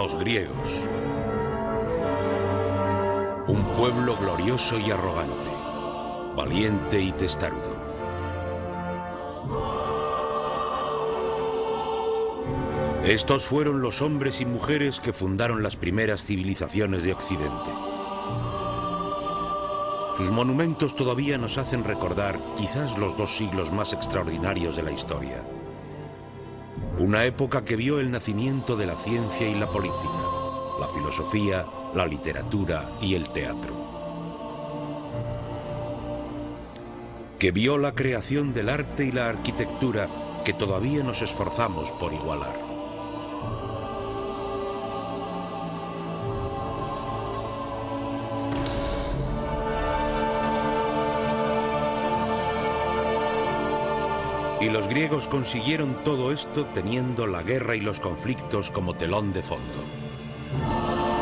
Los griegos. Un pueblo glorioso y arrogante, valiente y testarudo. Estos fueron los hombres y mujeres que fundaron las primeras civilizaciones de Occidente. Sus monumentos todavía nos hacen recordar quizás los 2 siglos más extraordinarios de la historia. Una época que vio el nacimiento de la ciencia y la política, la filosofía, la literatura y el teatro. Que vio la creación del arte y la arquitectura que todavía nos esforzamos por igualar. Y los griegos consiguieron todo esto teniendo la guerra y los conflictos como telón de fondo,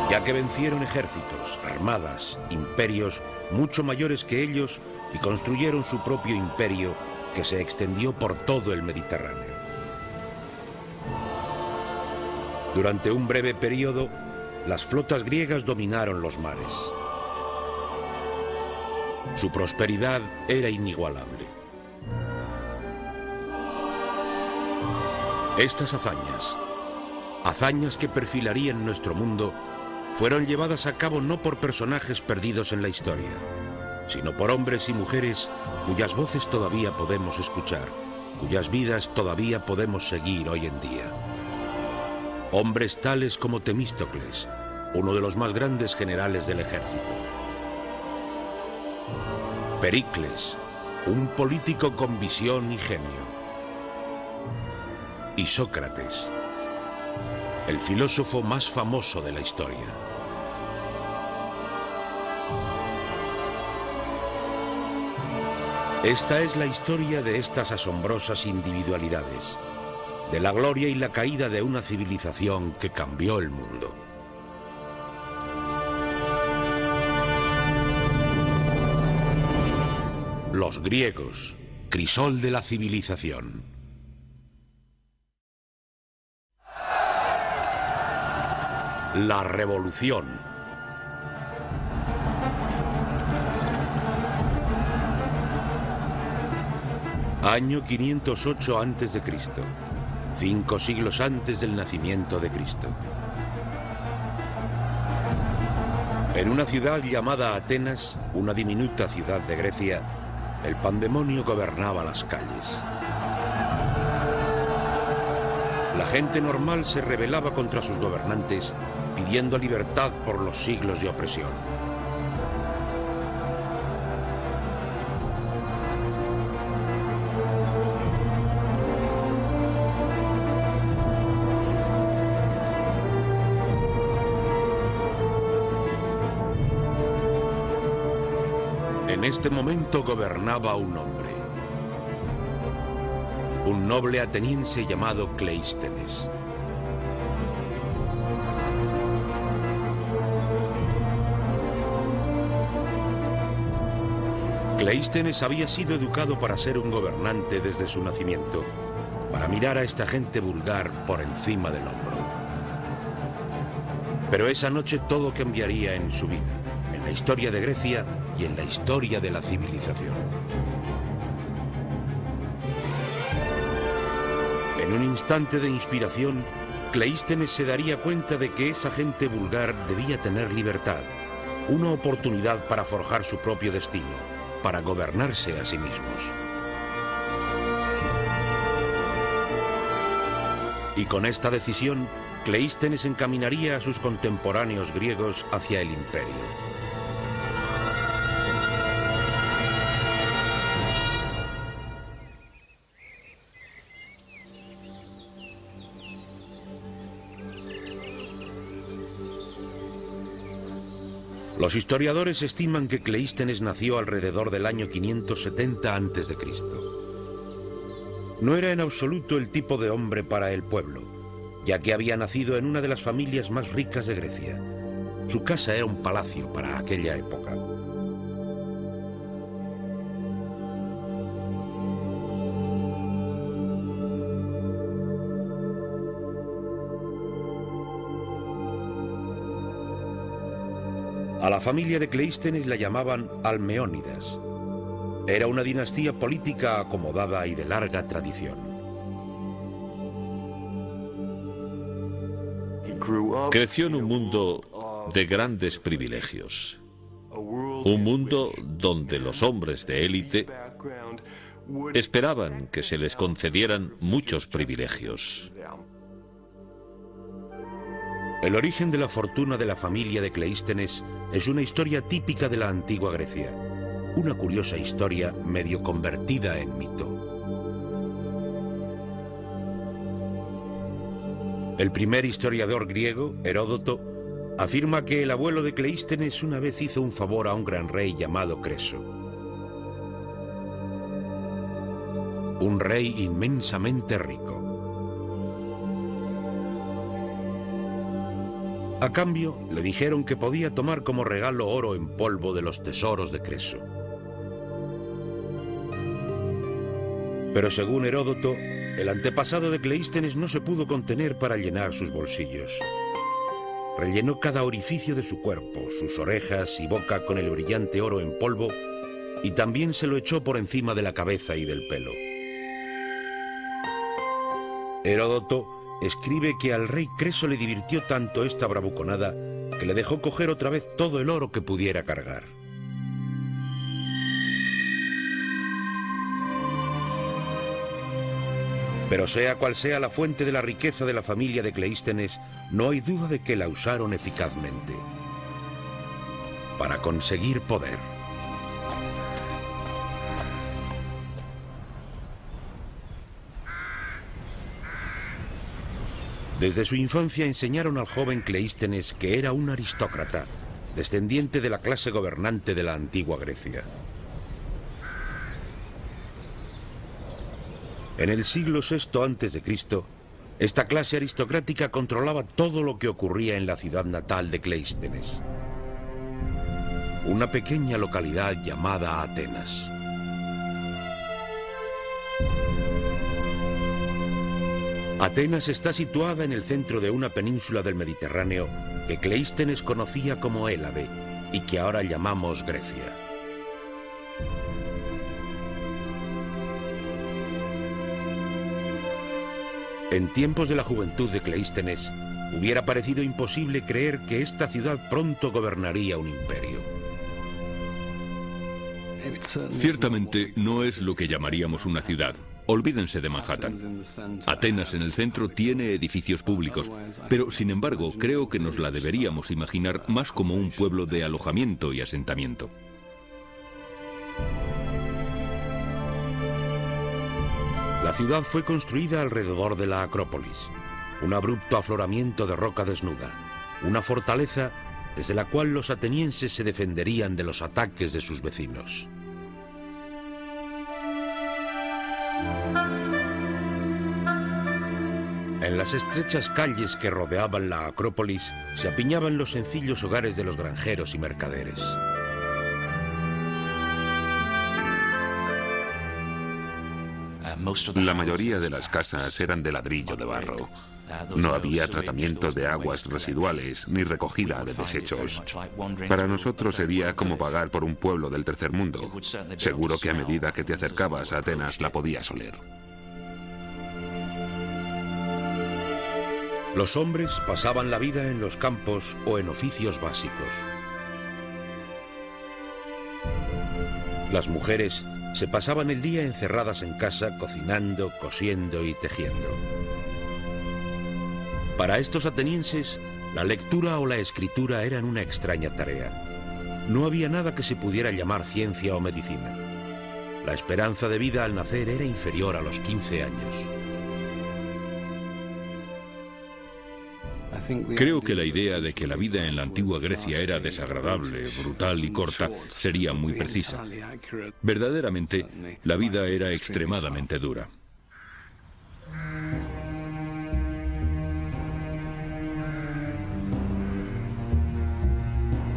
ya que vencieron ejércitos, armadas, imperios mucho mayores que ellos y construyeron su propio imperio que se extendió por todo el Mediterráneo. Durante un breve periodo, las flotas griegas dominaron los mares. Su prosperidad era inigualable. Estas hazañas que perfilarían nuestro mundo, fueron llevadas a cabo no por personajes perdidos en la historia, sino por hombres y mujeres cuyas voces todavía podemos escuchar, cuyas vidas todavía podemos seguir hoy en día. Hombres tales como Temístocles, uno de los más grandes generales del ejército. Pericles, un político con visión y genio. Y Sócrates, el filósofo más famoso de la historia. Esta es la historia de estas asombrosas individualidades, de la gloria y la caída de una civilización que cambió el mundo. Los griegos, crisol de la civilización. La revolución. Año 508 a.C., 5 siglos antes del nacimiento de Cristo. En una ciudad llamada Atenas, una diminuta ciudad de Grecia, el pandemonio gobernaba las calles. La gente normal se rebelaba contra sus gobernantes, pidiendo libertad por los siglos de opresión. En este momento gobernaba un hombre, un noble ateniense llamado Cleístenes. Cleístenes había sido educado para ser un gobernante desde su nacimiento, para mirar a esta gente vulgar por encima del hombro. Pero esa noche todo cambiaría en su vida, en la historia de Grecia y en la historia de la civilización. En un instante de inspiración, Cleístenes se daría cuenta de que esa gente vulgar debía tener libertad, una oportunidad para forjar su propio destino, para gobernarse a sí mismos. Y con esta decisión, Cleístenes encaminaría a sus contemporáneos griegos hacia el imperio. Los historiadores estiman que Cleístenes nació alrededor del año 570 a.C. No era en absoluto el tipo de hombre para el pueblo, ya que había nacido en una de las familias más ricas de Grecia. Su casa era un palacio para aquella época. A la familia de Cleístenes la llamaban Almeónidas. Era una dinastía política acomodada y de larga tradición. Creció en un mundo de grandes privilegios. Un mundo donde los hombres de élite esperaban que se les concedieran muchos privilegios. El origen de la fortuna de la familia de Cleístenes es una historia típica de la antigua Grecia. Una curiosa historia medio convertida en mito. El primer historiador griego, Heródoto, afirma que el abuelo de Cleístenes una vez hizo un favor a un gran rey llamado Creso. Un rey inmensamente rico. A cambio, le dijeron que podía tomar como regalo oro en polvo de los tesoros de Creso. Pero según Heródoto, el antepasado de Cleístenes no se pudo contener para llenar sus bolsillos. Rellenó cada orificio de su cuerpo, sus orejas y boca con el brillante oro en polvo, y también se lo echó por encima de la cabeza y del pelo. Heródoto escribe que al rey Creso le divirtió tanto esta bravuconada que le dejó coger otra vez todo el oro que pudiera cargar. Pero sea cual sea la fuente de la riqueza de la familia de Cleístenes, no hay duda de que la usaron eficazmente para conseguir poder. Desde su infancia enseñaron al joven Cleístenes que era un aristócrata, descendiente de la clase gobernante de la antigua Grecia. En el siglo VI a.C., esta clase aristocrática controlaba todo lo que ocurría en la ciudad natal de Cleístenes, una pequeña localidad llamada Atenas. Atenas está situada en el centro de una península del Mediterráneo que Cleístenes conocía como Hélade y que ahora llamamos Grecia. En tiempos de la juventud de Cleístenes, hubiera parecido imposible creer que esta ciudad pronto gobernaría un imperio. Ciertamente no es lo que llamaríamos una ciudad. Olvídense de Manhattan. Atenas en el centro tiene edificios públicos, pero sin embargo creo que nos la deberíamos imaginar más como un pueblo de alojamiento y asentamiento. La ciudad fue construida alrededor de la Acrópolis, un abrupto afloramiento de roca desnuda, una fortaleza desde la cual los atenienses se defenderían de los ataques de sus vecinos. En las estrechas calles que rodeaban la Acrópolis se apiñaban los sencillos hogares de los granjeros y mercaderes. La mayoría de las casas eran de ladrillo de barro. No había tratamiento de aguas residuales ni recogida de desechos. Para nosotros sería como vagar por un pueblo del tercer mundo. Seguro que a medida que te acercabas a Atenas la podías oler. Los hombres pasaban la vida en los campos o en oficios básicos. Las mujeres se pasaban el día encerradas en casa cocinando, cosiendo y tejiendo. Para estos atenienses, la lectura o la escritura eran una extraña tarea. No había nada que se pudiera llamar ciencia o medicina. La esperanza de vida al nacer era inferior a los 15 años. Creo que la idea de que la vida en la antigua Grecia era desagradable, brutal y corta sería muy precisa. Verdaderamente, la vida era extremadamente dura.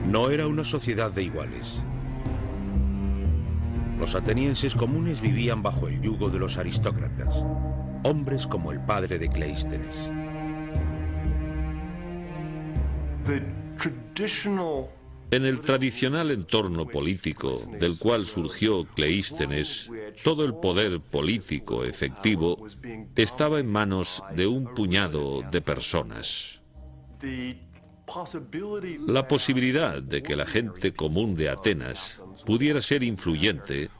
No era una sociedad de iguales. Los atenienses comunes vivían bajo el yugo de los aristócratas, hombres como el padre de Cleístenes. En el tradicional entorno político del cual surgió Cleístenes, todo el poder político efectivo estaba en manos de un puñado de personas. La posibilidad de que la gente común de Atenas pudiera ser influyente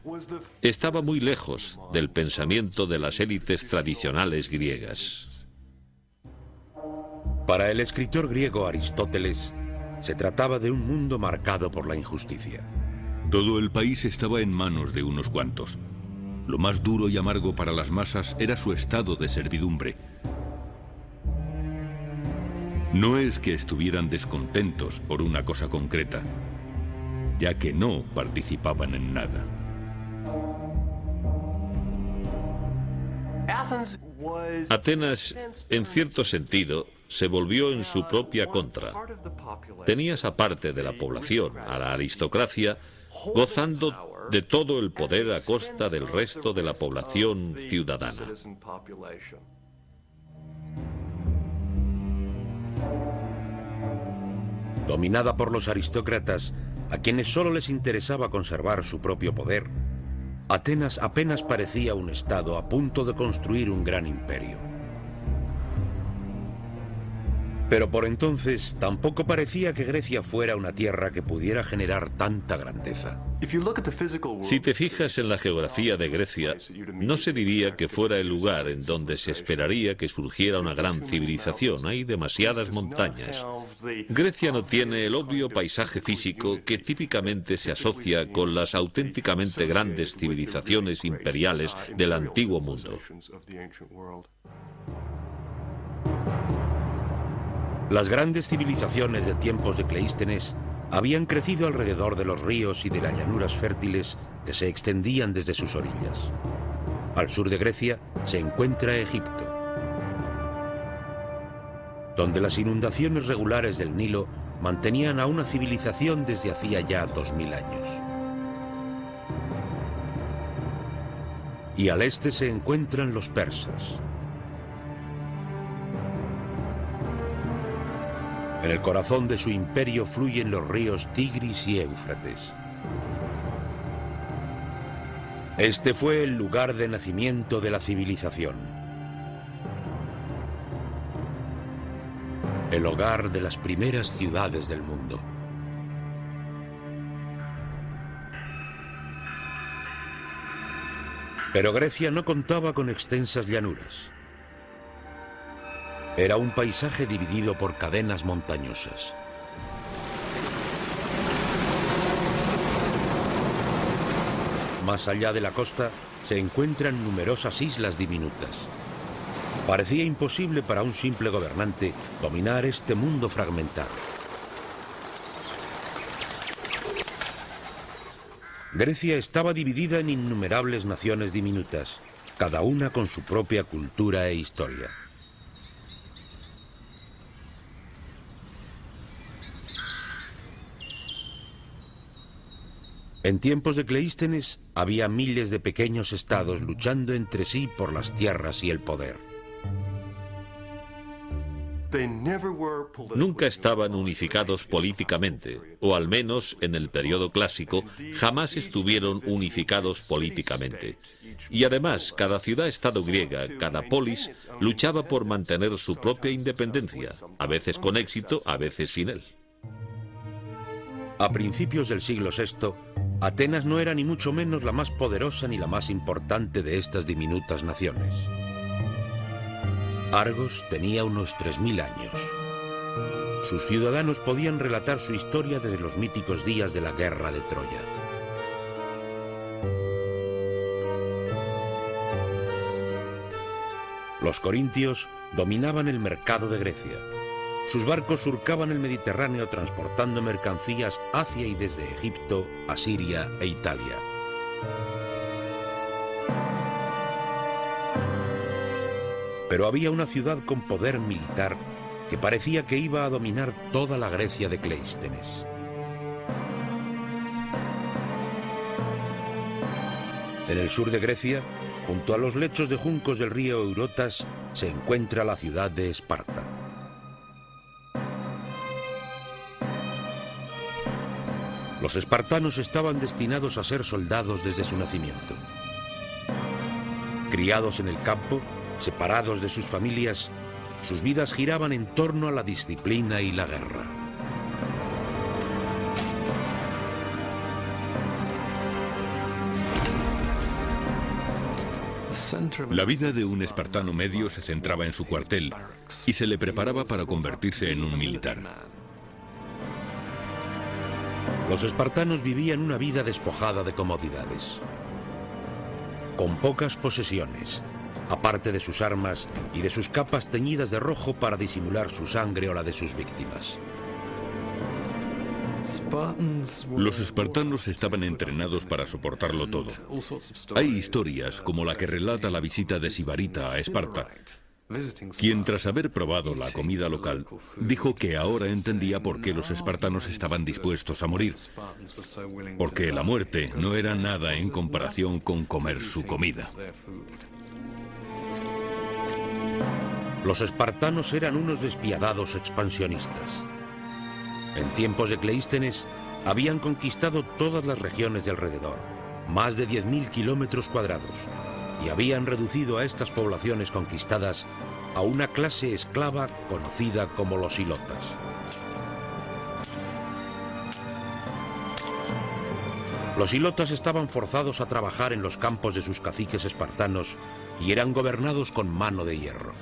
estaba muy lejos del pensamiento de las élites tradicionales griegas. Para el escritor griego Aristóteles, se trataba de un mundo marcado por la injusticia. Todo el país estaba en manos de unos cuantos. Lo más duro y amargo para las masas era su estado de servidumbre. No es que estuvieran descontentos por una cosa concreta, ya que no participaban en nada. Atenas, en cierto sentido, se volvió en su propia contra. Tenía esa parte de la población, a la aristocracia, gozando de todo el poder a costa del resto de la población ciudadana. Dominada por los aristócratas, a quienes solo les interesaba conservar su propio poder, Atenas apenas parecía un estado a punto de construir un gran imperio. Pero por entonces tampoco parecía que Grecia fuera una tierra que pudiera generar tanta grandeza. Si te fijas en la geografía de Grecia, no se diría que fuera el lugar en donde se esperaría que surgiera una gran civilización. Hay demasiadas montañas. Grecia no tiene el obvio paisaje físico que típicamente se asocia con las auténticamente grandes civilizaciones imperiales del antiguo mundo. Las grandes civilizaciones de tiempos de Cleístenes habían crecido alrededor de los ríos y de las llanuras fértiles que se extendían desde sus orillas. Al sur de Grecia se encuentra Egipto, donde las inundaciones regulares del Nilo mantenían a una civilización desde hacía ya 2000 años. Y al este se encuentran los persas. En el corazón de su imperio fluyen los ríos Tigris y Éufrates. Este fue el lugar de nacimiento de la civilización. El hogar de las primeras ciudades del mundo. Pero Grecia no contaba con extensas llanuras. Era un paisaje dividido por cadenas montañosas. Más allá de la costa se encuentran numerosas islas diminutas. Parecía imposible para un simple gobernante dominar este mundo fragmentado. Grecia estaba dividida en innumerables naciones diminutas, cada una con su propia cultura e historia. En tiempos de Cleístenes había miles de pequeños estados luchando entre sí por las tierras y el poder. Nunca estaban unificados políticamente, o al menos en el periodo clásico jamás estuvieron unificados políticamente. Y además, cada ciudad-estado griega, cada polis, luchaba por mantener su propia independencia, a veces con éxito, a veces sin él. A principios del siglo VI, Atenas no era ni mucho menos la más poderosa ni la más importante de estas diminutas naciones. Argos tenía unos 3000 años. Sus ciudadanos podían relatar su historia desde los míticos días de la guerra de Troya. Los corintios dominaban el mercado de Grecia. Sus barcos surcaban el Mediterráneo transportando mercancías hacia y desde Egipto, Asiria e Italia. Pero había una ciudad con poder militar que parecía que iba a dominar toda la Grecia de Cleístenes. En el sur de Grecia, junto a los lechos de juncos del río Eurotas, se encuentra la ciudad de Esparta. Los espartanos estaban destinados a ser soldados desde su nacimiento. Criados en el campo, separados de sus familias, sus vidas giraban en torno a la disciplina y la guerra. La vida de un espartano medio se centraba en su cuartel y se le preparaba para convertirse en un militar. Los espartanos vivían una vida despojada de comodidades, con pocas posesiones, aparte de sus armas y de sus capas teñidas de rojo para disimular su sangre o la de sus víctimas. Los espartanos estaban entrenados para soportarlo todo. Hay historias como la que relata la visita de Sibarita a Esparta, quien tras haber probado la comida local, dijo que ahora entendía por qué los espartanos estaban dispuestos a morir, porque la muerte no era nada en comparación con comer su comida. Los espartanos eran unos despiadados expansionistas. En tiempos de Cleístenes habían conquistado todas las regiones de alrededor, más de 10.000 kilómetros cuadrados, y habían reducido a estas poblaciones conquistadas a una clase esclava conocida como los ilotas. Los ilotas estaban forzados a trabajar en los campos de sus caciques espartanos y eran gobernados con mano de hierro.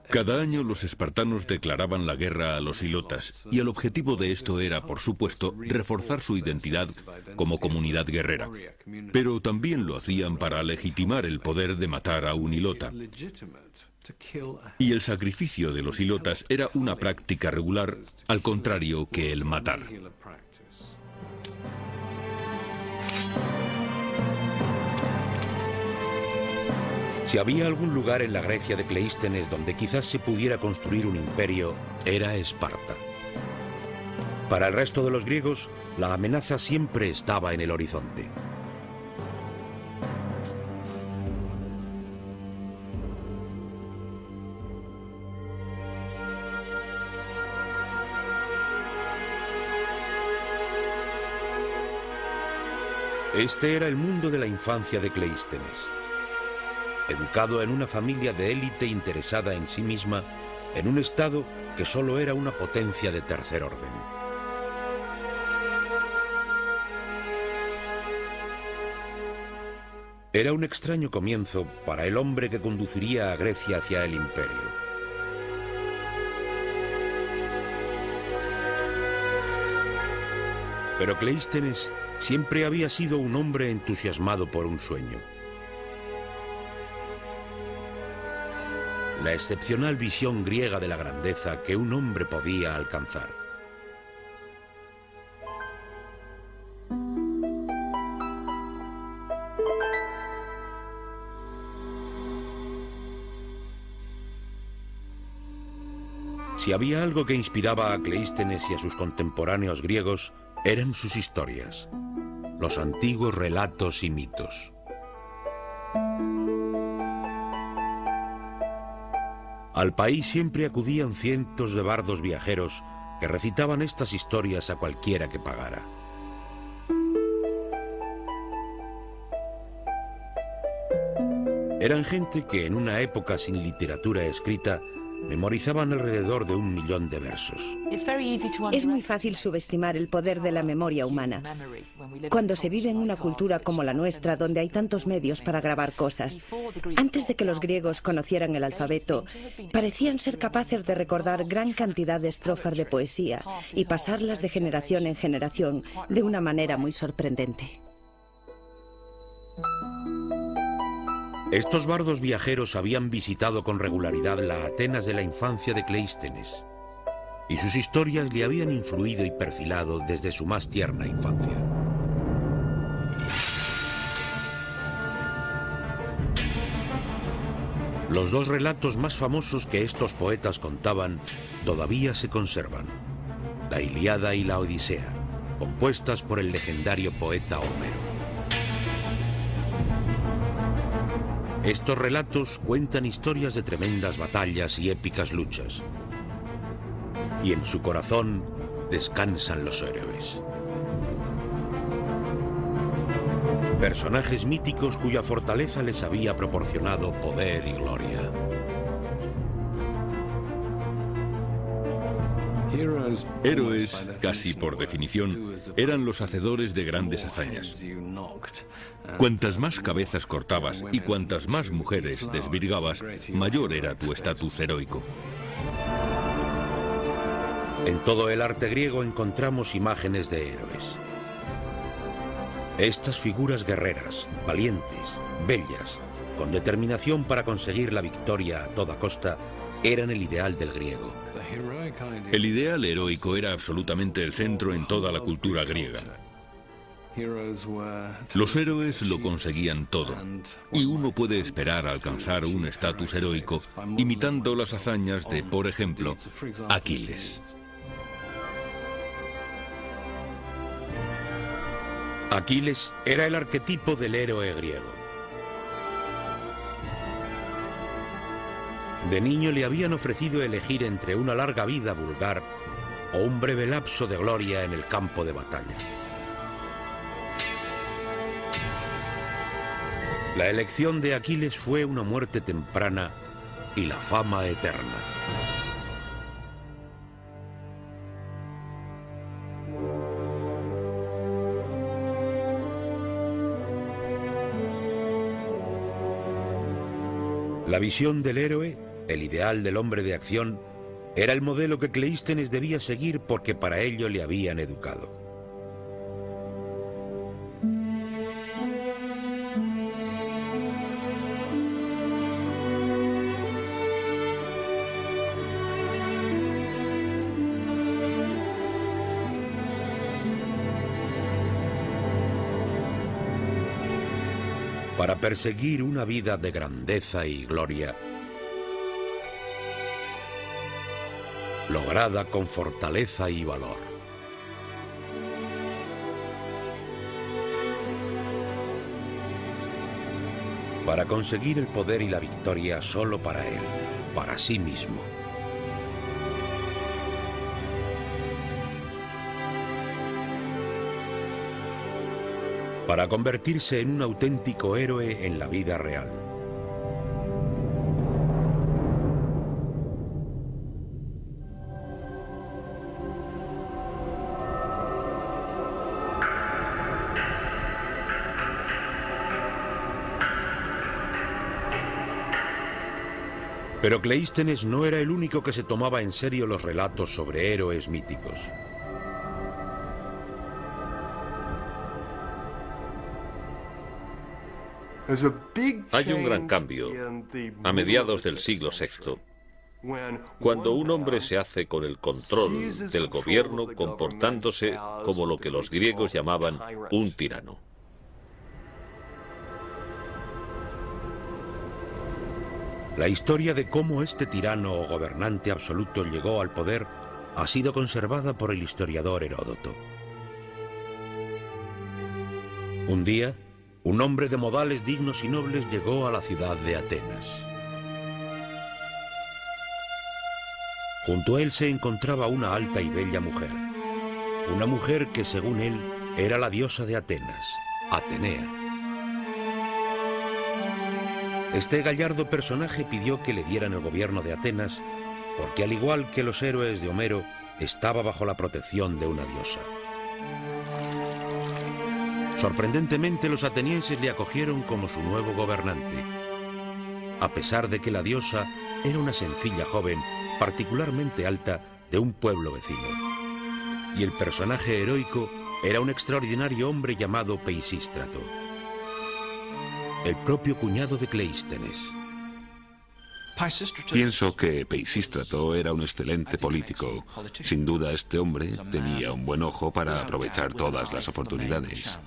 Cada año los espartanos declaraban la guerra a los ilotas y el objetivo de esto era, por supuesto, reforzar su identidad como comunidad guerrera. Pero también lo hacían para legitimar el poder de matar a un ilota. Y el sacrificio de los ilotas era una práctica regular, al contrario que el matar. Si había algún lugar en la Grecia de Cleístenes donde quizás se pudiera construir un imperio, era Esparta. Para el resto de los griegos, la amenaza siempre estaba en el horizonte. Este era el mundo de la infancia de Cleístenes. Educado en una familia de élite interesada en sí misma, en un estado que solo era una potencia de tercer orden. Era un extraño comienzo para el hombre que conduciría a Grecia hacia el imperio. Pero Cleístenes siempre había sido un hombre entusiasmado por un sueño. La excepcional visión griega de la grandeza que un hombre podía alcanzar. Si había algo que inspiraba a Cleístenes y a sus contemporáneos griegos, eran sus historias, los antiguos relatos y mitos. Al país siempre acudían cientos de bardos viajeros que recitaban estas historias a cualquiera que pagara. Eran gente que en una época sin literatura escrita memorizaban alrededor de 1 millón de versos. Es muy fácil subestimar el poder de la memoria humana. Cuando se vive en una cultura como la nuestra, donde hay tantos medios para grabar cosas, antes de que los griegos conocieran el alfabeto, parecían ser capaces de recordar gran cantidad de estrofas de poesía y pasarlas de generación en generación de una manera muy sorprendente. Estos bardos viajeros habían visitado con regularidad la Atenas de la infancia de Cleístenes, y sus historias le habían influido y perfilado desde su más tierna infancia. Los dos relatos más famosos que estos poetas contaban todavía se conservan: la Ilíada y la Odisea, compuestas por el legendario poeta Homero. Estos relatos cuentan historias de tremendas batallas y épicas luchas. Y en su corazón descansan los héroes. Personajes míticos cuya fortaleza les había proporcionado poder y gloria. Héroes, casi por definición, eran los hacedores de grandes hazañas. Cuantas más cabezas cortabas y cuantas más mujeres desvirgabas, mayor era tu estatus heroico. En todo el arte griego encontramos imágenes de héroes. Estas figuras guerreras, valientes, bellas, con determinación para conseguir la victoria a toda costa, eran el ideal del griego. El ideal heroico era absolutamente el centro en toda la cultura griega. Los héroes lo conseguían todo, y uno puede esperar alcanzar un estatus heroico imitando las hazañas de, por ejemplo, Aquiles. Aquiles era el arquetipo del héroe griego. De niño le habían ofrecido elegir entre una larga vida vulgar o un breve lapso de gloria en el campo de batalla. La elección de Aquiles fue una muerte temprana y la fama eterna. La visión del héroe, el ideal del hombre de acción, era el modelo que Cleístenes debía seguir porque para ello le habían educado. Para perseguir una vida de grandeza y gloria, lograda con fortaleza y valor. Para conseguir el poder y la victoria solo para él, para sí mismo. Para convertirse en un auténtico héroe en la vida real. Pero Cleístenes no era el único que se tomaba en serio los relatos sobre héroes míticos. Hay un gran cambio a mediados del siglo VI, cuando un hombre se hace con el control del gobierno comportándose como lo que los griegos llamaban un tirano. La historia de cómo este tirano o gobernante absoluto llegó al poder ha sido conservada por el historiador Heródoto. Un día, un hombre de modales dignos y nobles llegó a la ciudad de Atenas. Junto a él se encontraba una alta y bella mujer. Una mujer que, según él, era la diosa de Atenas, Atenea. Este gallardo personaje pidió que le dieran el gobierno de Atenas porque, al igual que los héroes de Homero, estaba bajo la protección de una diosa. Sorprendentemente, los atenienses le acogieron como su nuevo gobernante, a pesar de que la diosa era una sencilla joven, particularmente alta, de un pueblo vecino. Y el personaje heroico era un extraordinario hombre llamado Peisístrato, el propio cuñado de Cleístenes. Pienso que Peisístrato era un excelente político. Sin duda, este hombre tenía un buen ojo para aprovechar todas las oportunidades.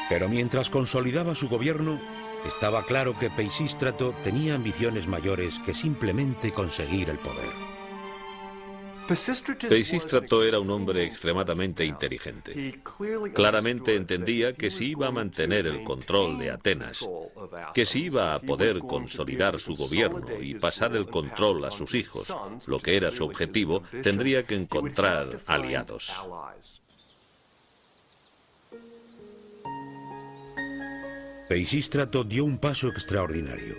Pero mientras consolidaba su gobierno, estaba claro que Peisístrato tenía ambiciones mayores que simplemente conseguir el poder. Peisístrato era un hombre extremadamente inteligente. Claramente entendía que si iba a mantener el control de Atenas, que si iba a poder consolidar su gobierno y pasar el control a sus hijos, lo que era su objetivo, tendría que encontrar aliados. Peisístrato dio un paso extraordinario.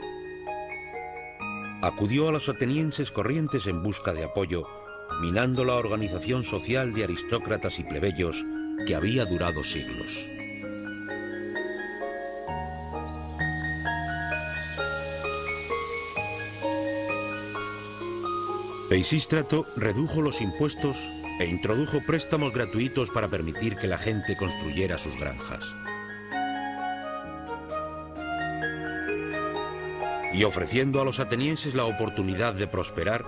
Acudió a los atenienses corrientes en busca de apoyo, minando la organización social de aristócratas y plebeyos que había durado siglos. Peisístrato redujo los impuestos e introdujo préstamos gratuitos para permitir que la gente construyera sus granjas. Y ofreciendo a los atenienses la oportunidad de prosperar,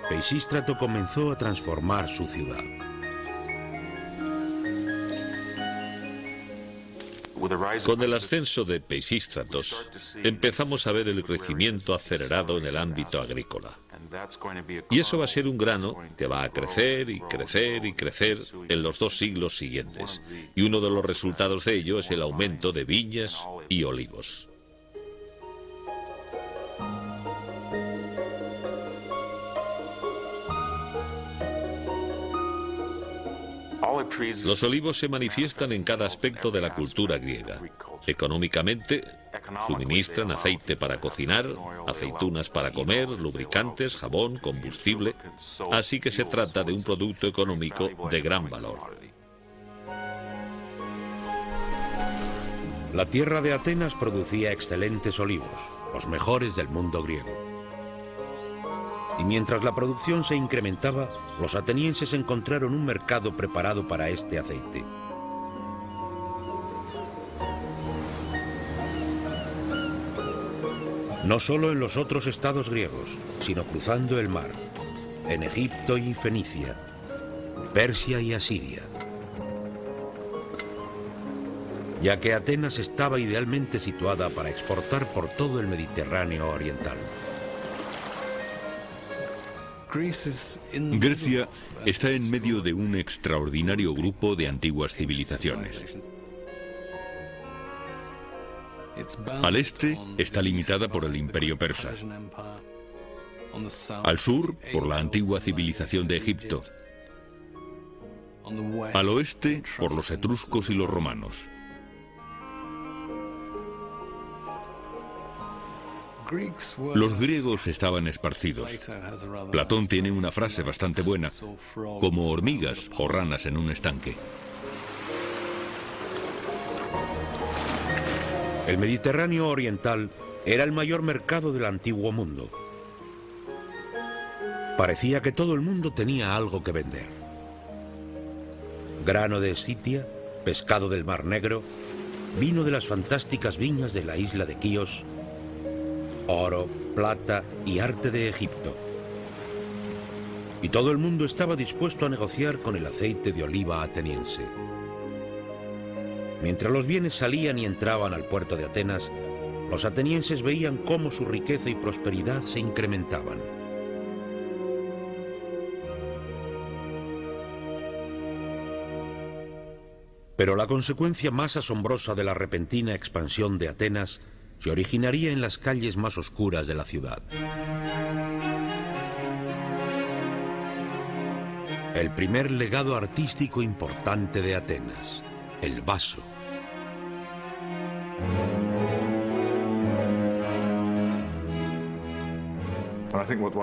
Peisístrato comenzó a transformar su ciudad. Con el ascenso de Peisístratos, empezamos a ver el crecimiento acelerado en el ámbito agrícola. Y eso va a ser un grano que va a crecer y crecer y crecer en los 2 siglos siguientes. Y uno de los resultados de ello es el aumento de viñas y olivos. Los olivos se manifiestan en cada aspecto de la cultura griega. Económicamente, suministran aceite para cocinar, aceitunas para comer, lubricantes, jabón, combustible, así que se trata de un producto económico de gran valor. La tierra de Atenas producía excelentes olivos, los mejores del mundo griego. Y mientras la producción se incrementaba, los atenienses encontraron un mercado preparado para este aceite. No solo en los otros estados griegos, sino cruzando el mar, en Egipto y Fenicia, Persia y Asiria. Ya que Atenas estaba idealmente situada para exportar por todo el Mediterráneo oriental. Grecia está en medio de un extraordinario grupo de antiguas civilizaciones. Al este está limitada por el Imperio Persa. Al sur, por la antigua civilización de Egipto. Al oeste, por los etruscos y los romanos. Los griegos estaban esparcidos. Platón tiene una frase bastante buena, como hormigas o ranas en un estanque. El Mediterráneo oriental era el mayor mercado del antiguo mundo. Parecía que todo el mundo tenía algo que vender. Grano de Escitia, pescado del Mar Negro, vino de las fantásticas viñas de la isla de Quíos, oro, plata y arte de Egipto. Y todo el mundo estaba dispuesto a negociar con el aceite de oliva ateniense. Mientras los bienes salían y entraban al puerto de Atenas, los atenienses veían cómo su riqueza y prosperidad se incrementaban. Pero la consecuencia más asombrosa de la repentina expansión de Atenas se originaría en las calles más oscuras de la ciudad. El primer legado artístico importante de Atenas, el vaso.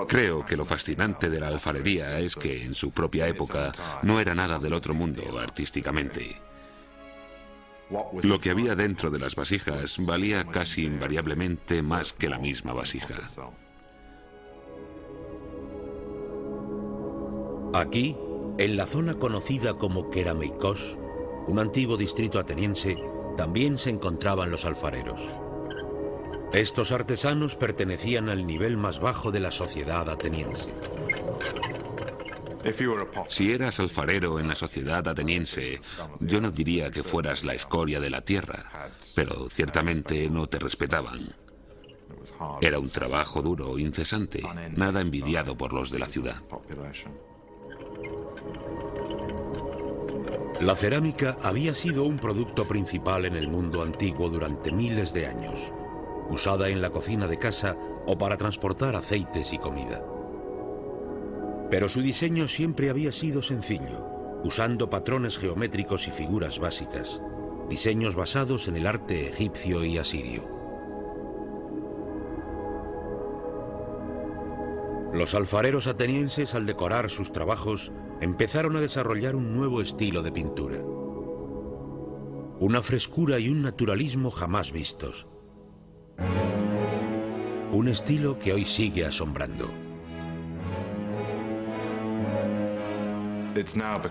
Creo que lo fascinante de la alfarería es que en su propia época no era nada del otro mundo artísticamente. Lo que había dentro de las vasijas valía casi invariablemente más que la misma vasija. Aquí, en la zona conocida como Kerameikos, un antiguo distrito ateniense, también se encontraban los alfareros. Estos artesanos pertenecían al nivel más bajo de la sociedad ateniense. Si eras alfarero en la sociedad ateniense, yo no diría que fueras la escoria de la tierra, pero ciertamente no te respetaban. Era un trabajo duro, incesante, nada envidiado por los de la ciudad. La cerámica había sido un producto principal en el mundo antiguo durante miles de años, usada en la cocina de casa o para transportar aceites y comida. Pero su diseño siempre había sido sencillo, usando patrones geométricos y figuras básicas, diseños basados en el arte egipcio y asirio. Los alfareros atenienses, al decorar sus trabajos, empezaron a desarrollar un nuevo estilo de pintura. Una frescura y un naturalismo jamás vistos. Un estilo que hoy sigue asombrando.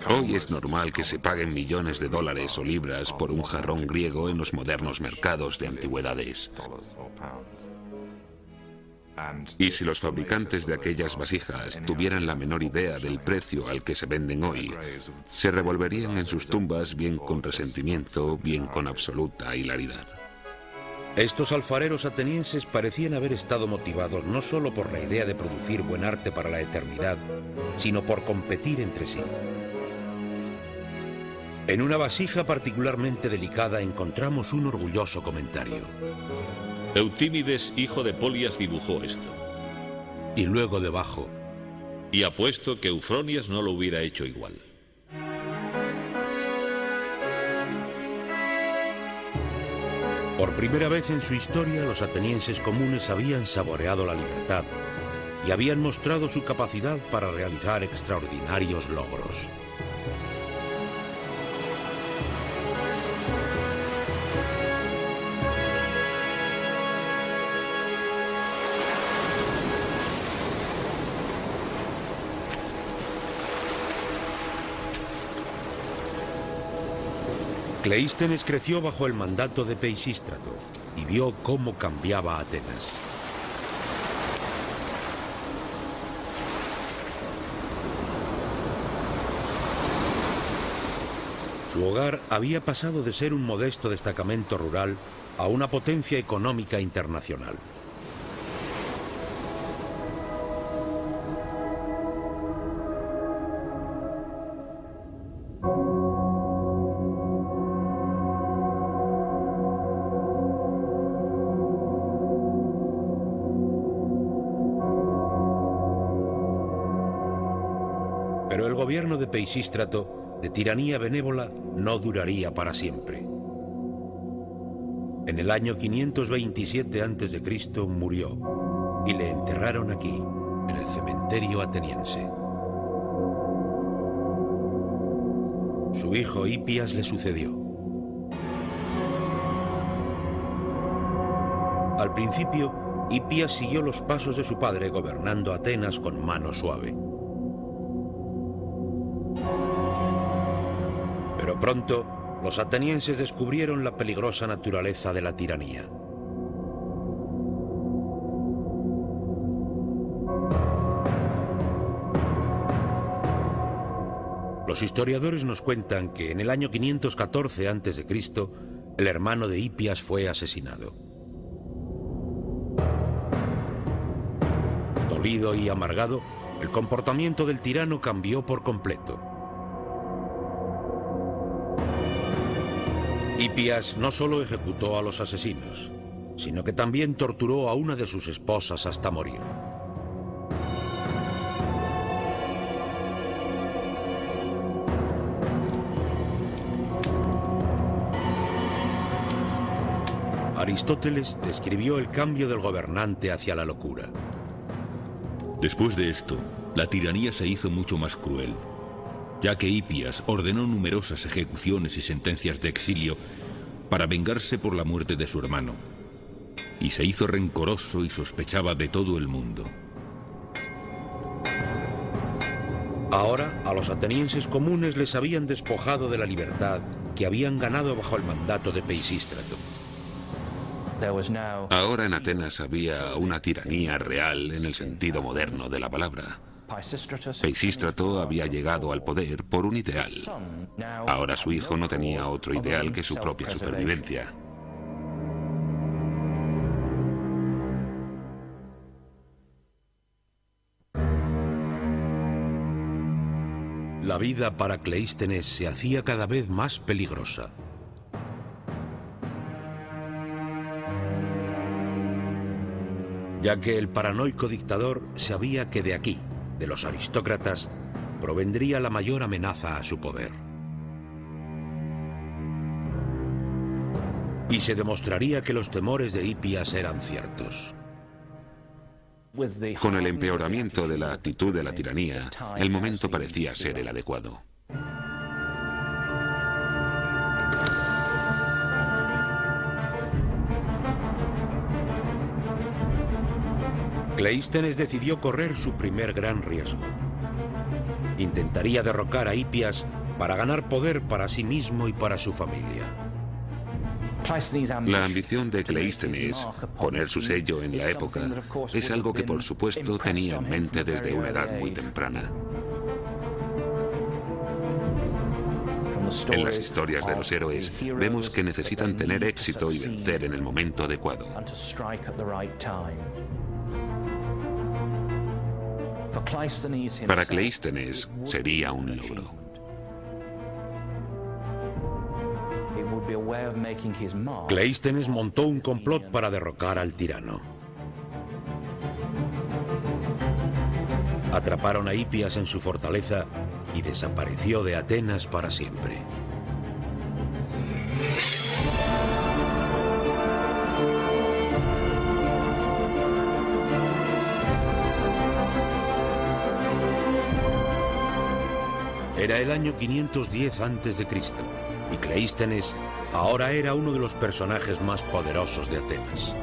Hoy es normal que se paguen millones de dólares o libras por un jarrón griego en los modernos mercados de antigüedades. Y si los fabricantes de aquellas vasijas tuvieran la menor idea del precio al que se venden hoy, se revolverían en sus tumbas bien con resentimiento, bien con absoluta hilaridad. Estos alfareros atenienses parecían haber estado motivados no solo por la idea de producir buen arte para la eternidad, sino por competir entre sí. En una vasija particularmente delicada encontramos un orgulloso comentario. Eutímides, hijo de Polias, dibujó esto. Y luego debajo. Y apuesto que Eufronias no lo hubiera hecho igual. Por primera vez en su historia, los atenienses comunes habían saboreado la libertad y habían mostrado su capacidad para realizar extraordinarios logros. Cleístenes creció bajo el mandato de Peisístrato y vio cómo cambiaba Atenas. Su hogar había pasado de ser un modesto destacamento rural a una potencia económica internacional. Pero el gobierno de Peisístrato, de tiranía benévola, no duraría para siempre. En el año 527 a.C. murió y le enterraron aquí, en el cementerio ateniense. Su hijo Hipias le sucedió. Al principio, Hipias siguió los pasos de su padre gobernando Atenas con mano suave. Pero pronto, los atenienses descubrieron la peligrosa naturaleza de la tiranía. Los historiadores nos cuentan que en el año 514 a.C., el hermano de Hipias fue asesinado. Dolido y amargado, el comportamiento del tirano cambió por completo. Hipias no solo ejecutó a los asesinos, sino que también torturó a una de sus esposas hasta morir. Aristóteles describió el cambio del gobernante hacia la locura. Después de esto, la tiranía se hizo mucho más cruel, ya que Hipias ordenó numerosas ejecuciones y sentencias de exilio para vengarse por la muerte de su hermano, y se hizo rencoroso y sospechaba de todo el mundo. Ahora, a los atenienses comunes les habían despojado de la libertad que habían ganado bajo el mandato de Peisístrato. Ahora en Atenas había una tiranía real en el sentido moderno de la palabra. Peisístrato había llegado al poder por un ideal. Ahora su hijo no tenía otro ideal que su propia supervivencia. La vida para Cleístenes se hacía cada vez más peligrosa. Ya que el paranoico dictador sabía que de aquí, de los aristócratas, provendría la mayor amenaza a su poder. Y se demostraría que los temores de Hipias eran ciertos. Con el empeoramiento de la actitud de la tiranía, el momento parecía ser el adecuado. Cleístenes decidió correr su primer gran riesgo. Intentaría derrocar a Hipias para ganar poder para sí mismo y para su familia. La ambición de Cleístenes, poner su sello en la época, es algo que por supuesto tenía en mente desde una edad muy temprana. En las historias de los héroes vemos que necesitan tener éxito y vencer en el momento adecuado. Para Cleístenes sería un logro. Cleístenes montó un complot para derrocar al tirano. Atraparon a Hipias en su fortaleza y desapareció de Atenas para siempre. Era el año 510 a.C. y Cleístenes ahora era uno de los personajes más poderosos de Atenas.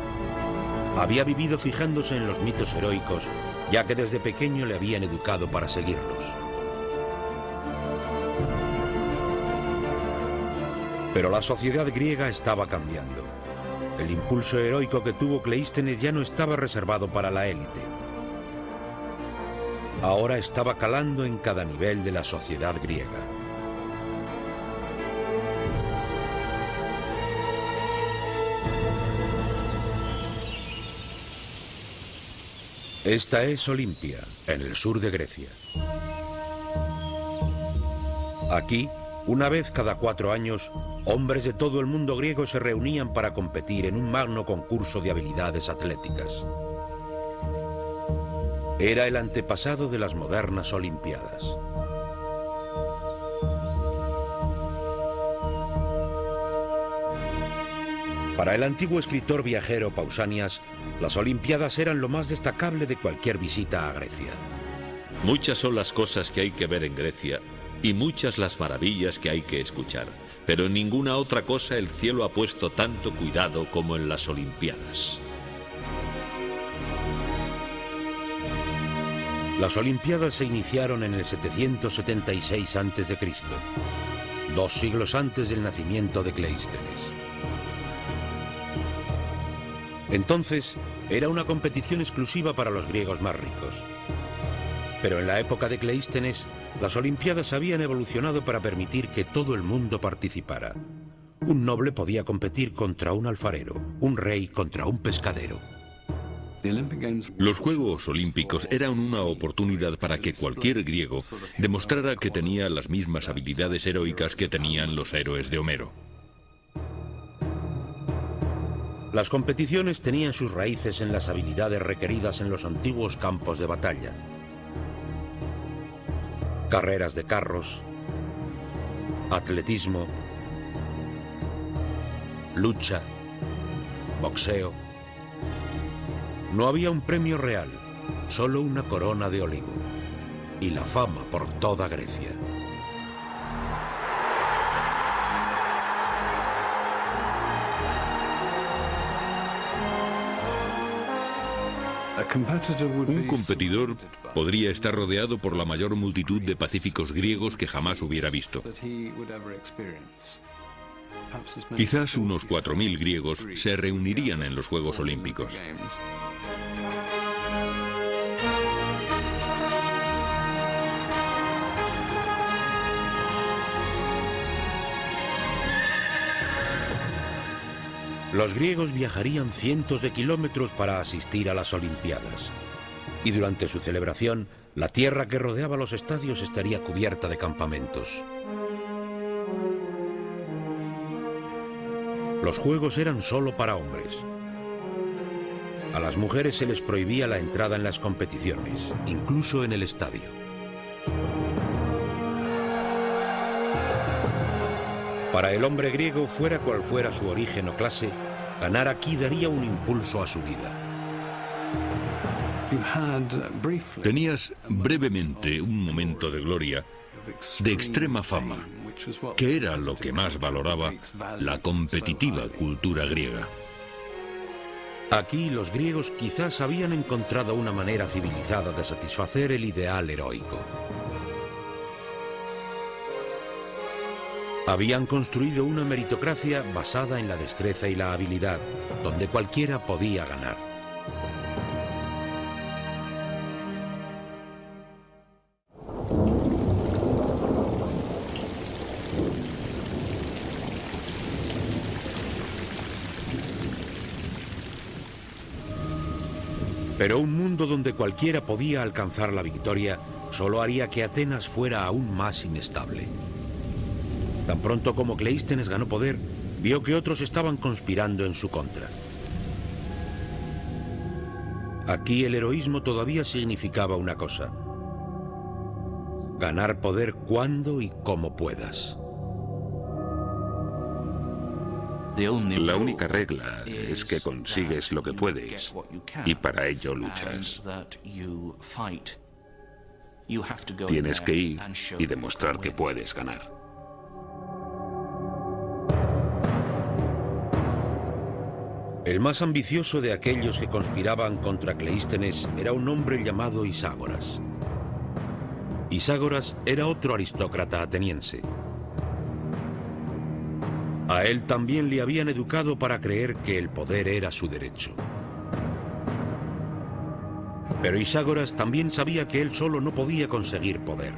Había vivido fijándose en los mitos heroicos, ya que desde pequeño le habían educado para seguirlos. Pero la sociedad griega estaba cambiando. El impulso heroico que tuvo Cleístenes ya no estaba reservado para la élite. Ahora estaba calando en cada nivel de la sociedad griega. Esta es Olimpia, en el sur de Grecia. Aquí, una vez cada 4 años, hombres de todo el mundo griego se reunían para competir en un magno concurso de habilidades atléticas. Era el antepasado de las modernas Olimpiadas. Para el antiguo escritor viajero Pausanias, las Olimpiadas eran lo más destacable de cualquier visita a Grecia. Muchas son las cosas que hay que ver en Grecia y muchas las maravillas que hay que escuchar, pero en ninguna otra cosa el cielo ha puesto tanto cuidado como en las Olimpiadas. Las Olimpiadas se iniciaron en el 776 a.C., 2 siglos antes del nacimiento de Cleístenes. Entonces, era una competición exclusiva para los griegos más ricos. Pero en la época de Cleístenes, las Olimpiadas habían evolucionado para permitir que todo el mundo participara. Un noble podía competir contra un alfarero, un rey contra un pescadero. Los Juegos Olímpicos eran una oportunidad para que cualquier griego demostrara que tenía las mismas habilidades heroicas que tenían los héroes de Homero. Las competiciones tenían sus raíces en las habilidades requeridas en los antiguos campos de batalla. Carreras de carros, atletismo, lucha, boxeo. No había un premio real, solo una corona de olivo y la fama por toda Grecia. Un competidor podría estar rodeado por la mayor multitud de pacíficos griegos que jamás hubiera visto. Quizás unos 4.000 griegos se reunirían en los Juegos Olímpicos. Los griegos viajarían cientos de kilómetros para asistir a las Olimpiadas. Y durante su celebración, La tierra que rodeaba los estadios estaría cubierta de campamentos. Los juegos eran solo para hombres. A las mujeres se les prohibía la entrada en las competiciones, incluso en el estadio. Para el hombre griego, fuera cual fuera su origen o clase, ganar aquí daría un impulso a su vida. Tenías brevemente un momento de gloria, de extrema fama, que era lo que más valoraba la competitiva cultura griega. Aquí los griegos quizás habían encontrado una manera civilizada de satisfacer el ideal heroico. Habían construido una meritocracia basada en la destreza y la habilidad, donde cualquiera podía ganar. Pero un mundo donde cualquiera podía alcanzar la victoria solo haría que Atenas fuera aún más inestable. Tan pronto como Cleístenes ganó poder, vio que otros estaban conspirando en su contra. Aquí el heroísmo todavía significaba una cosa: ganar poder cuando y como puedas. La única regla es que consigues lo que puedes y para ello luchas. Tienes que ir y demostrar que puedes ganar. El más ambicioso de aquellos que conspiraban contra Cleístenes era un hombre llamado Iságoras. Iságoras era otro aristócrata ateniense. A él también le habían educado para creer que el poder era su derecho. Pero Iságoras también sabía que él solo no podía conseguir poder.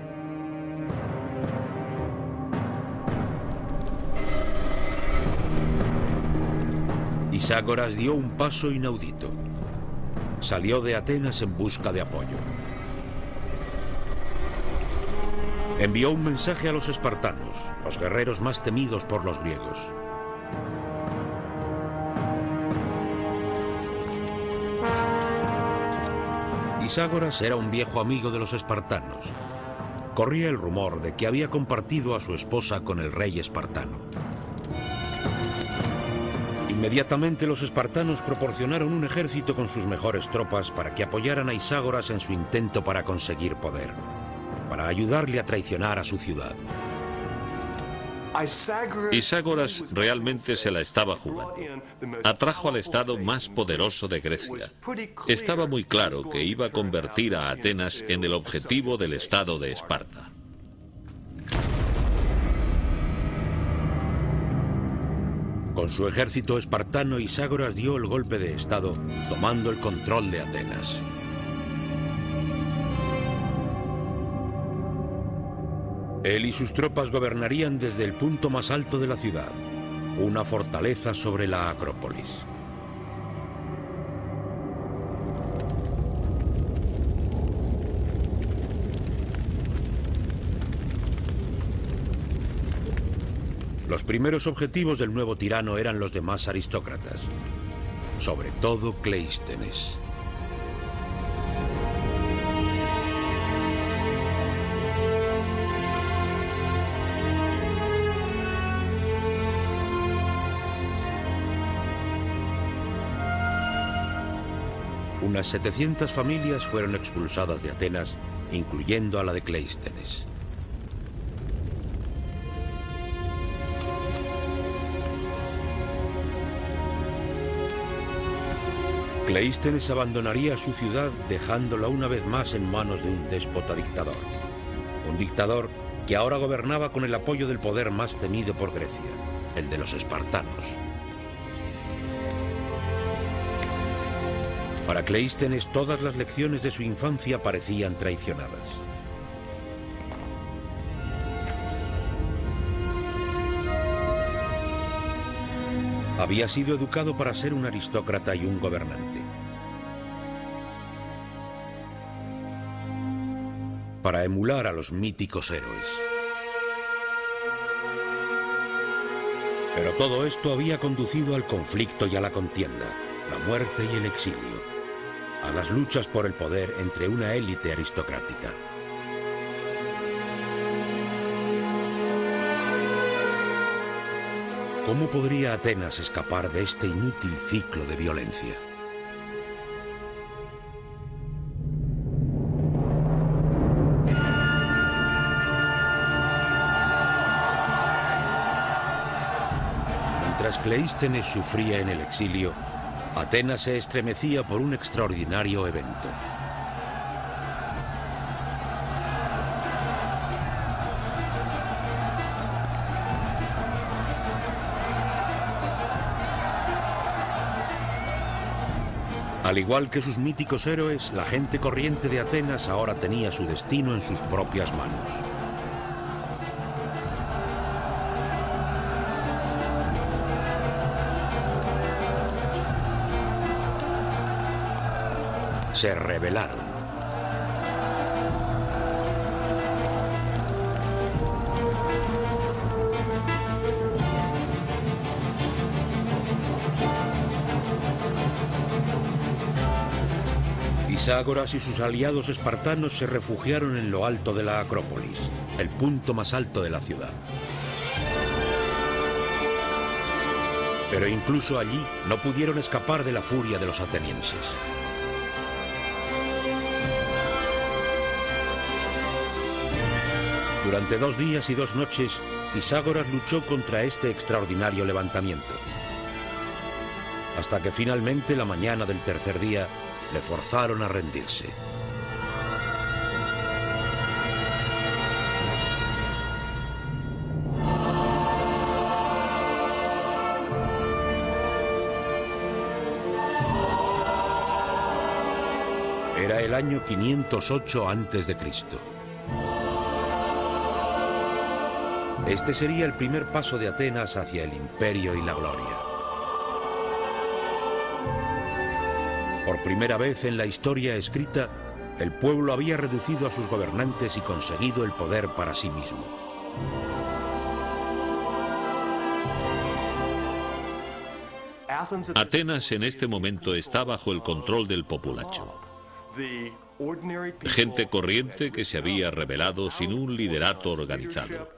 Iságoras dio un paso inaudito. Salió de Atenas en busca de apoyo. Envió un mensaje a los espartanos, los guerreros más temidos por los griegos. Iságoras era un viejo amigo de los espartanos. Corría el rumor de que había compartido a su esposa con el rey espartano. Inmediatamente los espartanos proporcionaron un ejército con sus mejores tropas para que apoyaran a Iságoras en su intento para conseguir poder, para ayudarle a traicionar a su ciudad. Iságoras realmente se la estaba jugando. Atrajo al estado más poderoso de Grecia. Estaba muy claro que iba a convertir a Atenas en el objetivo del estado de Esparta. Con su ejército espartano, Iságoras dio el golpe de estado, tomando el control de Atenas. Él y sus tropas gobernarían desde el punto más alto de la ciudad, una fortaleza sobre la Acrópolis. Los primeros objetivos del nuevo tirano eran los demás aristócratas, sobre todo Cleístenes. Unas 700 familias fueron expulsadas de Atenas, incluyendo a la de Cleístenes. Cleístenes abandonaría su ciudad, dejándola una vez más en manos de un déspota dictador. Un dictador que ahora gobernaba con el apoyo del poder más temido por Grecia, el de los espartanos. Para Cleístenes, todas las lecciones de su infancia parecían traicionadas. Había sido educado para ser un aristócrata y un gobernante. para emular a los míticos héroes. Pero todo esto había conducido al conflicto y a la contienda, la muerte y el exilio, a las luchas por el poder entre una élite aristocrática. ¿Cómo podría Atenas escapar de este inútil ciclo de violencia? Mientras Cleístenes sufría en el exilio, Atenas se estremecía por un extraordinario evento. Al igual que sus míticos héroes, la gente corriente de Atenas ahora tenía su destino en sus propias manos. Se rebelaron. Pitágoras y sus aliados espartanos se refugiaron en lo alto de la Acrópolis, el punto más alto de la ciudad. Pero incluso allí no pudieron escapar de la furia de los atenienses. Durante 2 días y 2 noches, Pitágoras luchó contra este extraordinario levantamiento, hasta que finalmente, la mañana del tercer día, le forzaron a rendirse. Era el año 508 a.C. Este sería el primer paso de Atenas hacia el imperio y la gloria. Por primera vez en la historia escrita, el pueblo había reducido a sus gobernantes y conseguido el poder para sí mismo. Atenas en este momento está bajo el control del populacho. Gente corriente que se había rebelado sin un liderato organizado.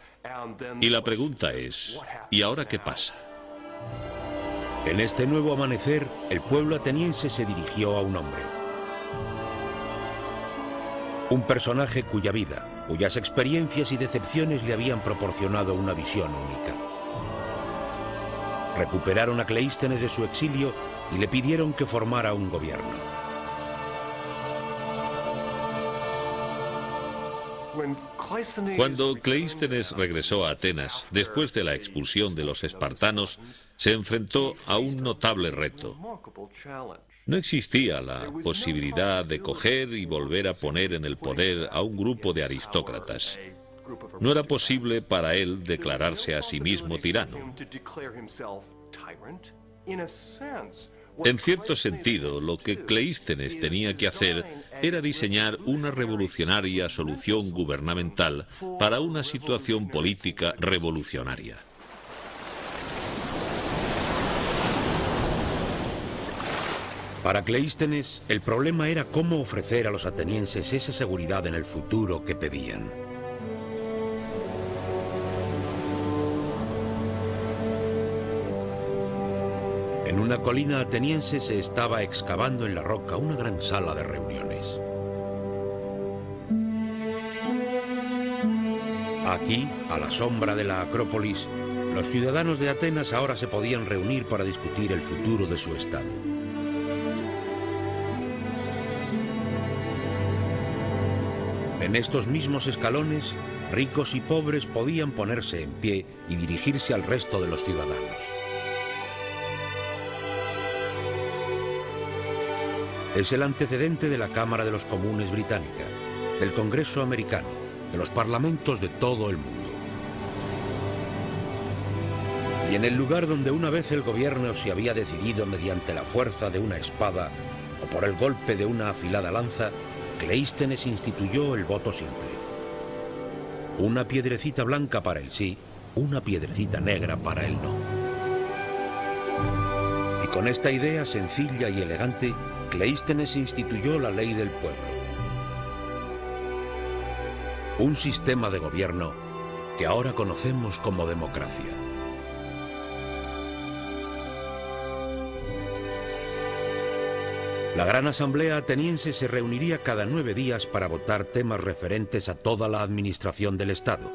Y la pregunta es, ¿y ahora qué pasa? En este nuevo amanecer, el pueblo ateniense se dirigió a un hombre. Un personaje cuya vida, cuyas experiencias y decepciones le habían proporcionado una visión única. Recuperaron a Cleístenes de su exilio y le pidieron que formara un gobierno. Cuando Cleístenes regresó a Atenas, después de la expulsión de los espartanos, se enfrentó a un notable reto. No existía la posibilidad de coger y volver a poner en el poder a un grupo de aristócratas. No era posible para él declararse a sí mismo tirano. En cierto sentido, lo que Cleístenes tenía que hacer era diseñar una revolucionaria solución gubernamental para una situación política revolucionaria. Para Cleístenes, el problema era cómo ofrecer a los atenienses esa seguridad en el futuro que pedían. En una colina ateniense se estaba excavando en la roca una gran sala de reuniones. Aquí, a la sombra de la Acrópolis, los ciudadanos de Atenas ahora se podían reunir para discutir el futuro de su estado. En estos mismos escalones, ricos y pobres podían ponerse en pie y dirigirse al resto de los ciudadanos. Es el antecedente de la Cámara de los Comunes británica, del Congreso americano, de los parlamentos de todo el mundo. Y en el lugar donde una vez el gobierno se había decidido mediante la fuerza de una espada o por el golpe de una afilada lanza, Cleístenes instituyó el voto simple. Una piedrecita blanca para el sí, una piedrecita negra para el no. Y con esta idea sencilla y elegante, Cleístenes instituyó la ley del pueblo. Un sistema de gobierno que ahora conocemos como democracia. La Gran Asamblea Ateniense se reuniría cada 9 días para votar temas referentes a toda la administración del Estado,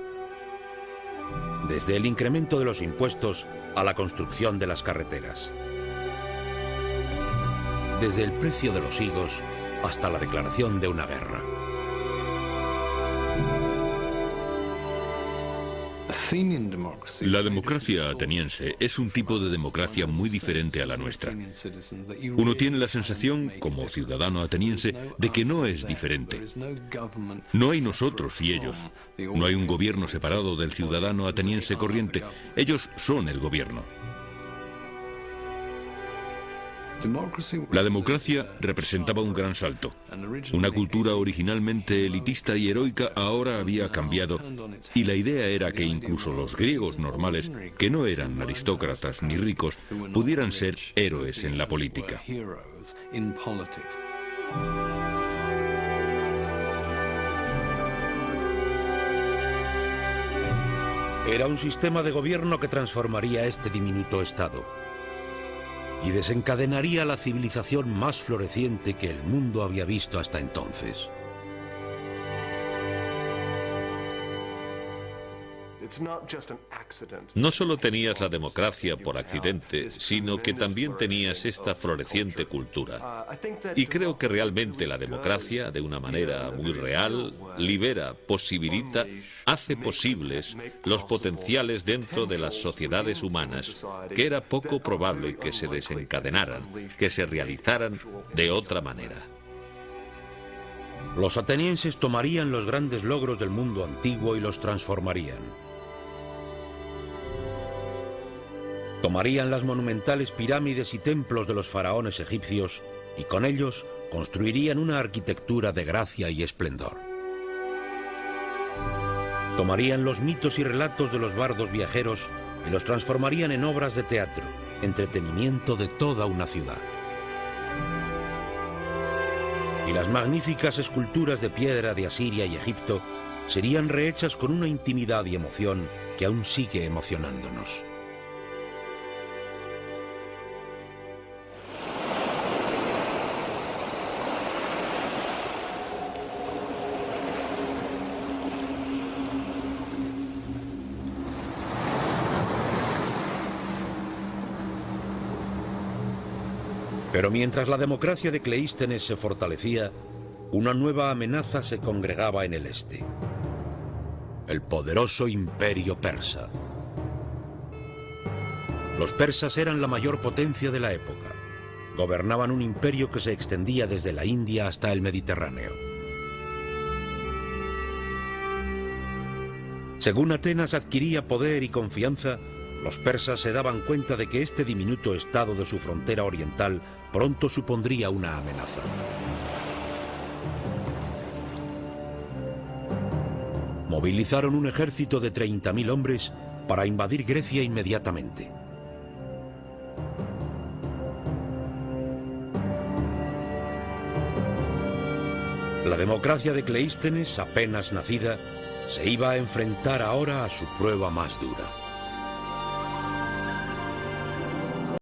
desde el incremento de los impuestos a la construcción de las carreteras, desde el precio de los higos hasta la declaración de una guerra. La democracia ateniense es un tipo de democracia muy diferente a la nuestra. Uno tiene la sensación, como ciudadano ateniense, de que no es diferente. No hay nosotros y ellos. No hay un gobierno separado del ciudadano ateniense corriente. Ellos son el gobierno. La democracia representaba un gran salto. Una cultura originalmente elitista y heroica ahora había cambiado, y la idea era que incluso los griegos normales, que no eran aristócratas ni ricos, pudieran ser héroes en la política. Era un sistema de gobierno que transformaría este diminuto estado y desencadenaría la civilización más floreciente que el mundo había visto hasta entonces. No solo tenías la democracia por accidente, sino que también tenías esta floreciente cultura. Y creo que realmente la democracia, de una manera muy real, libera, posibilita, hace posibles los potenciales dentro de las sociedades humanas, que era poco probable que se desencadenaran, que se realizaran de otra manera. Los atenienses tomarían los grandes logros del mundo antiguo y los transformarían. Tomarían las monumentales pirámides y templos de los faraones egipcios y con ellos construirían una arquitectura de gracia y esplendor. Tomarían los mitos y relatos de los bardos viajeros y los transformarían en obras de teatro, entretenimiento de toda una ciudad. Y las magníficas esculturas de piedra de Asiria y Egipto serían rehechas con una intimidad y emoción que aún sigue emocionándonos. Pero mientras la democracia de Cleístenes se fortalecía, una nueva amenaza se congregaba en el este: el poderoso imperio persa. Los persas eran la mayor potencia de la época. Gobernaban un imperio que se extendía desde la India hasta el Mediterráneo. Según Atenas adquiría poder y confianza, los persas se daban cuenta de que este diminuto estado de su frontera oriental pronto supondría una amenaza. Movilizaron un ejército de 30.000 hombres para invadir Grecia inmediatamente. La democracia de Cleístenes, apenas nacida, se iba a enfrentar ahora a su prueba más dura.